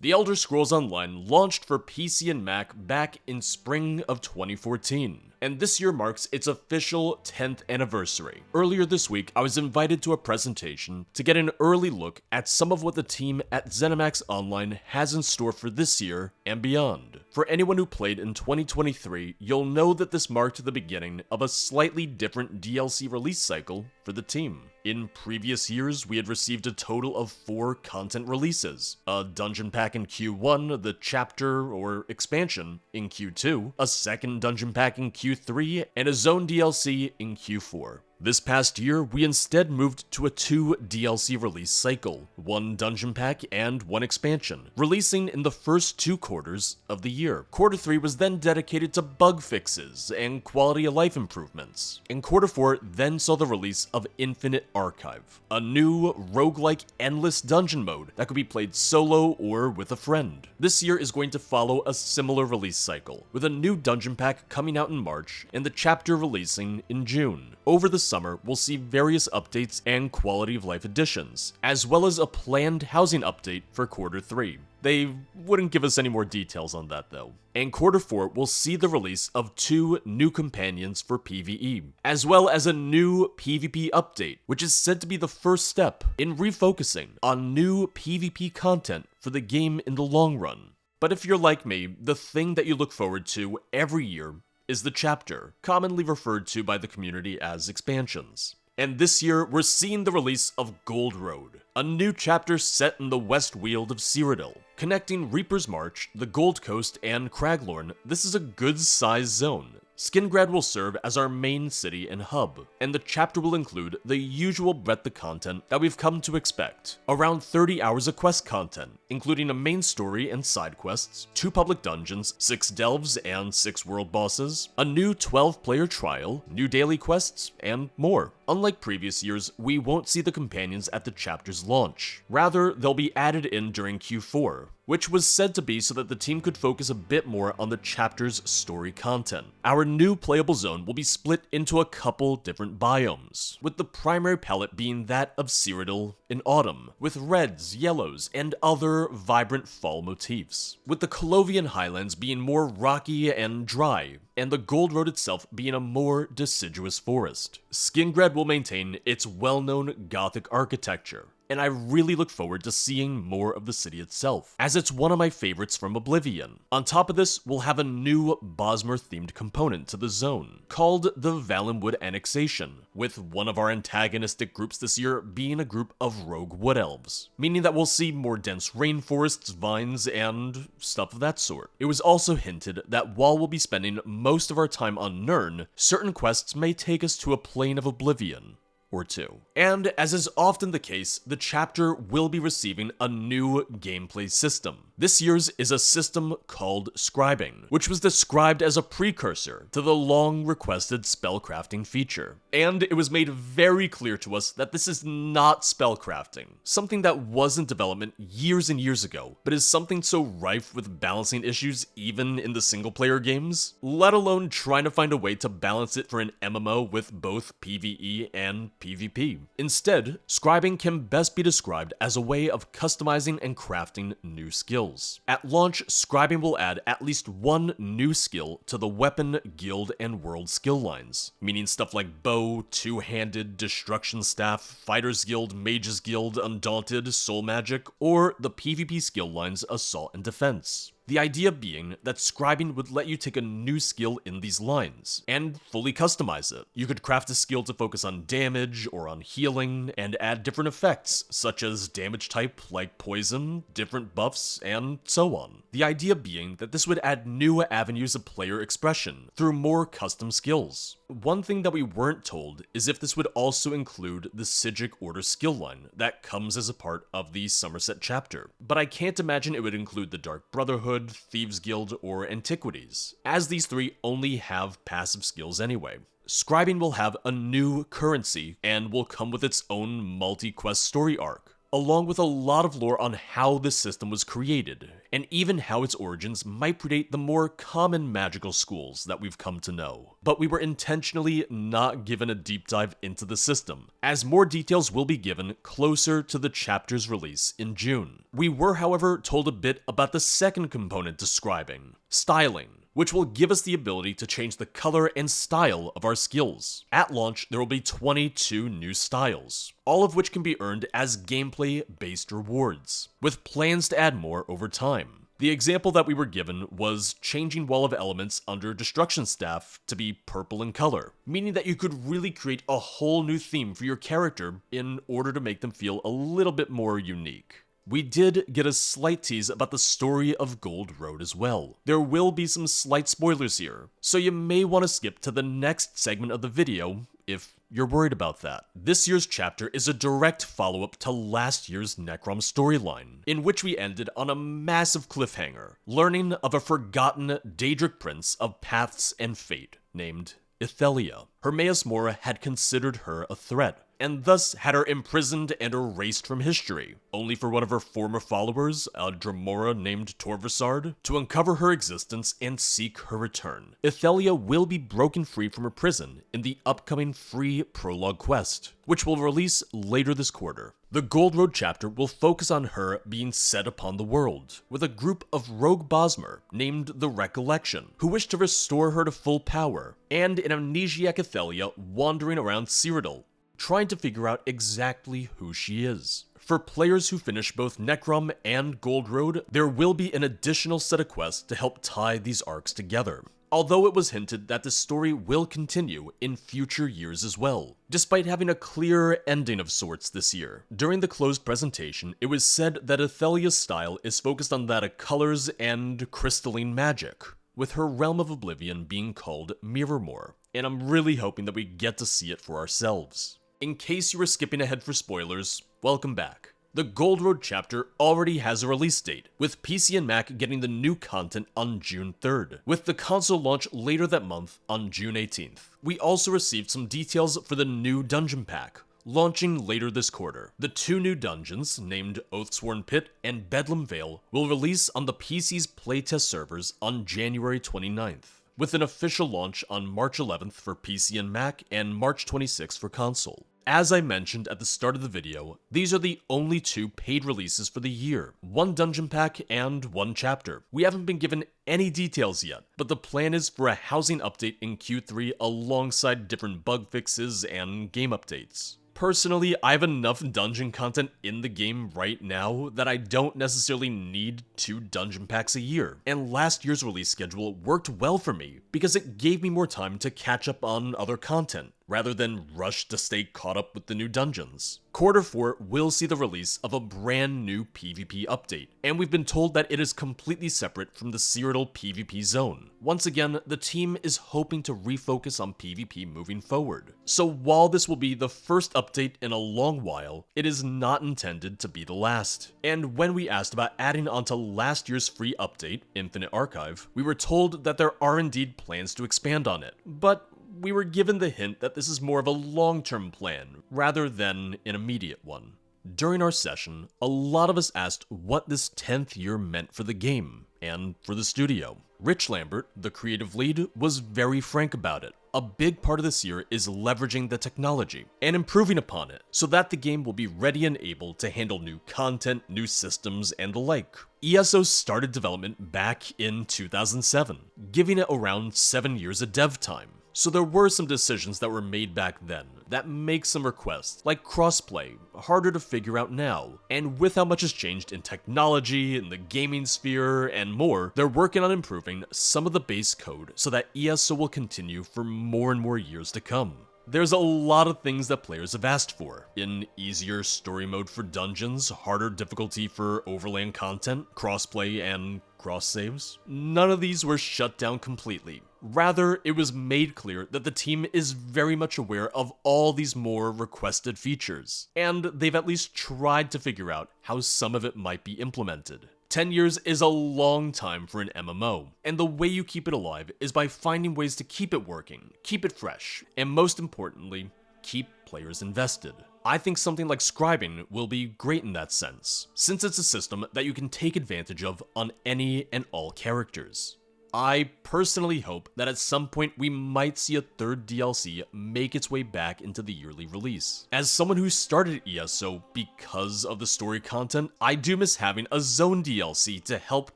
The Elder Scrolls Online launched for PC and Mac back in spring of 2014, and this year marks its official 10th anniversary. Earlier this week, I was invited to a presentation to get an early look at some of what the team at ZeniMax Online has in store for this year and beyond. For anyone who played in 2023, you'll know that this marked the beginning of a slightly different DLC release cycle for the team. In previous years, we had received a total of 4 content releases: a dungeon pack in Q1, the chapter or expansion in Q2, a second dungeon pack in Q3, and a zone DLC in Q4. This past year, we instead moved to a 2 DLC release cycle, 1 dungeon pack and 1 expansion, releasing in the first 2 quarters of the year. Quarter 3 was then dedicated to bug fixes and quality of life improvements, and Quarter 4 then saw the release of Infinite Archive, a new roguelike endless dungeon mode that could be played solo or with a friend. This year is going to follow a similar release cycle, with a new dungeon pack coming out in March and the chapter releasing in June. Over the summer, we'll see various updates and quality of life additions, as well as a planned housing update for Quarter 3. They wouldn't give us any more details on that though. And Quarter 4 will see the release of 2 new companions for PvE, as well as a new PvP update, which is said to be the first step in refocusing on new PvP content for the game in the long run. But if you're like me, the thing that you look forward to every year is the chapter, commonly referred to by the community as expansions. And this year, we're seeing the release of Gold Road, a new chapter set in the West Weald of Cyrodiil. Connecting Reaper's March, the Gold Coast, and Craglorn, this is a good-sized zone. Skingrad will serve as our main city and hub, and the chapter will include the usual breadth of content that we've come to expect. Around 30 hours of quest content, including a main story and side quests, 2 public dungeons, 6 delves and 6 world bosses, a new 12-player trial, new daily quests, and more. Unlike previous years, we won't see the companions at the chapter's launch. Rather, they'll be added in during Q4, which was said to be so that the team could focus a bit more on the chapter's story content. Our new playable zone will be split into a couple different biomes, with the primary palette being that of Cyrodiil in autumn, with reds, yellows, and other vibrant fall motifs, with the Colovian Highlands being more rocky and dry, and the Gold Road itself being a more deciduous forest. Skingrad will maintain its well-known Gothic architecture, and I really look forward to seeing more of the city itself, as it's one of my favorites from Oblivion. On top of this, we'll have a new Bosmer-themed component to the zone, called the Valenwood Annexation, with one of our antagonistic groups this year being a group of rogue wood elves, meaning that we'll see more dense rainforests, vines, and stuff of that sort. It was also hinted that while we'll be spending most of our time on Nirn, certain quests may take us to a plane of Oblivion or 2. And as is often the case, the chapter will be receiving a new gameplay system. This year's is a system called Scribing, which was described as a precursor to the long-requested spellcrafting feature. And it was made very clear to us that this is not spellcrafting, something that was in development years and years ago, but is something so rife with balancing issues even in the single-player games, let alone trying to find a way to balance it for an MMO with both PvE and PvP. Instead, scribing can best be described as a way of customizing and crafting new skills. At launch, scribing will add at least 1 new skill to the weapon, guild, and world skill lines, meaning stuff like bow, two-handed, destruction staff, fighter's guild, mage's guild, undaunted, soul magic, or the PvP skill lines assault and defense. The idea being that scribing would let you take a new skill in these lines and fully customize it. You could craft a skill to focus on damage or on healing and add different effects such as damage type like poison, different buffs, and so on. The idea being that this would add new avenues of player expression through more custom skills. One thing that we weren't told is if this would also include the Psijic Order skill line that comes as a part of the Somerset chapter, but I can't imagine it would include the Dark Brotherhood, Thieves Guild, or Antiquities, as these 3 only have passive skills anyway. Scribing will have a new currency and will come with its own multi-quest story arc, along with a lot of lore on how this system was created, and even how its origins might predate the more common magical schools that we've come to know. But we were intentionally not given a deep dive into the system, as more details will be given closer to the chapter's release in June. We were, however, told a bit about the second component to scribing, styling, which will give us the ability to change the color and style of our skills. At launch, there will be 22 new styles, all of which can be earned as gameplay-based rewards, with plans to add more over time. The example that we were given was changing Wall of Elements under Destruction Staff to be purple in color, meaning that you could really create a whole new theme for your character in order to make them feel a little bit more unique. We did get a slight tease about the story of Gold Road as well. There will be some slight spoilers here, so you may want to skip to the next segment of the video if you're worried about that. This year's chapter is a direct follow-up to last year's Necrom storyline, in which we ended on a massive cliffhanger, learning of a forgotten Daedric prince of paths and fate named Ithelia. Hermaeus Mora had considered her a threat, and thus had her imprisoned and erased from history, only for one of her former followers, a Dramora named Torvarsard, to uncover her existence and seek her return. Ithelia will be broken free from her prison in the upcoming free prologue quest, which will release later this quarter. The Gold Road chapter will focus on her being set upon the world, with a group of rogue Bosmer named the Recollection, who wish to restore her to full power, and an amnesiac Ithelia wandering around Cyrodiil, trying to figure out exactly who she is. For players who finish both Necrom and Gold Road, there will be an additional set of quests to help tie these arcs together, although it was hinted that the story will continue in future years as well, despite having a clear ending of sorts this year. During the closed presentation, it was said that Ithelia's style is focused on that of colors and crystalline magic, with her realm of oblivion being called Mirrormore, and I'm really hoping that we get to see it for ourselves. In case you were skipping ahead for spoilers, welcome back. The Gold Road chapter already has a release date, with PC and Mac getting the new content on June 3rd, with the console launch later that month on June 18th. We also received some details for the new dungeon pack, launching later this quarter. The two new dungeons, named Oathsworn Pit and Bedlam Vale, will release on the PC's playtest servers on January 29th. With an official launch on March 11th for PC and Mac and March 26th for console. As I mentioned at the start of the video, these are the only two paid releases for the year, one dungeon pack and one chapter. We haven't been given any details yet, but the plan is for a housing update in Q3 alongside different bug fixes and game updates. Personally, I have enough dungeon content in the game right now that I don't necessarily need 2 dungeon packs a year, and last year's release schedule worked well for me because it gave me more time to catch up on other content, rather than rush to stay caught up with the new dungeons. Quarter 4 will see the release of a brand new PvP update, and we've been told that it is completely separate from the Cyrodiil PvP zone. Once again, the team is hoping to refocus on PvP moving forward. So while this will be the first update in a long while, it is not intended to be the last. And when we asked about adding onto last year's free update, Infinite Archive, we were told that there are indeed plans to expand on it, but we were given the hint that this is more of a long-term plan, rather than an immediate one. During our session, a lot of us asked what this 10th year meant for the game, and for the studio. Rich Lambert, the creative lead, was very frank about it. A big part of this year is leveraging the technology, and improving upon it, so that the game will be ready and able to handle new content, new systems, and the like. ESO started development back in 2007, giving it around 7 years of dev time. So there were some decisions that were made back then that make some requests, like crossplay, harder to figure out now. And with how much has changed in technology, in the gaming sphere, and more, they're working on improving some of the base code so that ESO will continue for more and more years to come. There's a lot of things that players have asked for. An easier story mode for dungeons, harder difficulty for overland content, crossplay, and cross saves. None of these were shut down completely. Rather, it was made clear that the team is very much aware of all these more requested features, and they've at least tried to figure out how some of it might be implemented. 10 years is a long time for an MMO, and the way you keep it alive is by finding ways to keep it working, keep it fresh, and most importantly, keep players invested. I think something like Scribing will be great in that sense, since it's a system that you can take advantage of on any and all characters. I personally hope that at some point we might see a third DLC make its way back into the yearly release. As someone who started ESO because of the story content, I do miss having a Zone DLC to help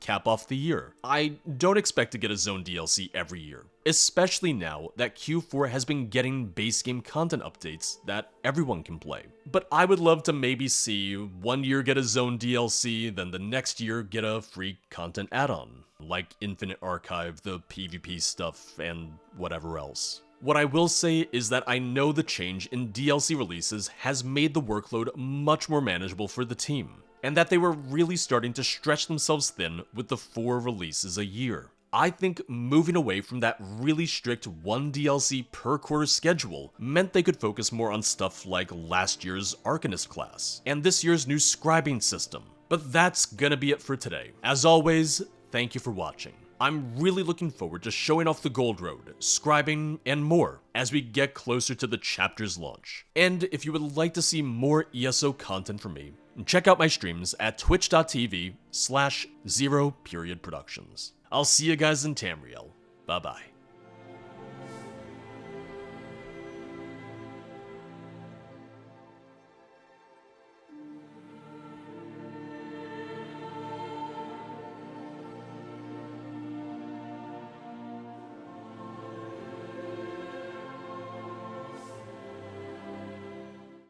cap off the year. I don't expect to get a Zone DLC every year, especially now that Q4 has been getting base game content updates that everyone can play. But I would love to maybe see one year get a Zone DLC, then the next year get a free content add-on, like Infinite Archive, the PvP stuff, and whatever else. What I will say is that I know the change in DLC releases has made the workload much more manageable for the team, and that they were really starting to stretch themselves thin with the 4 releases a year. I think moving away from that really strict 1 DLC per quarter schedule meant they could focus more on stuff like last year's Arcanist class, and this year's new scribing system. But that's gonna be it for today. As always, thank you for watching. I'm really looking forward to showing off the Gold Road, scribing, and more as we get closer to the chapter's launch. And if you would like to see more ESO content from me, check out my streams at twitch.tv/0periodproductions. I'll see you guys in Tamriel. Bye bye.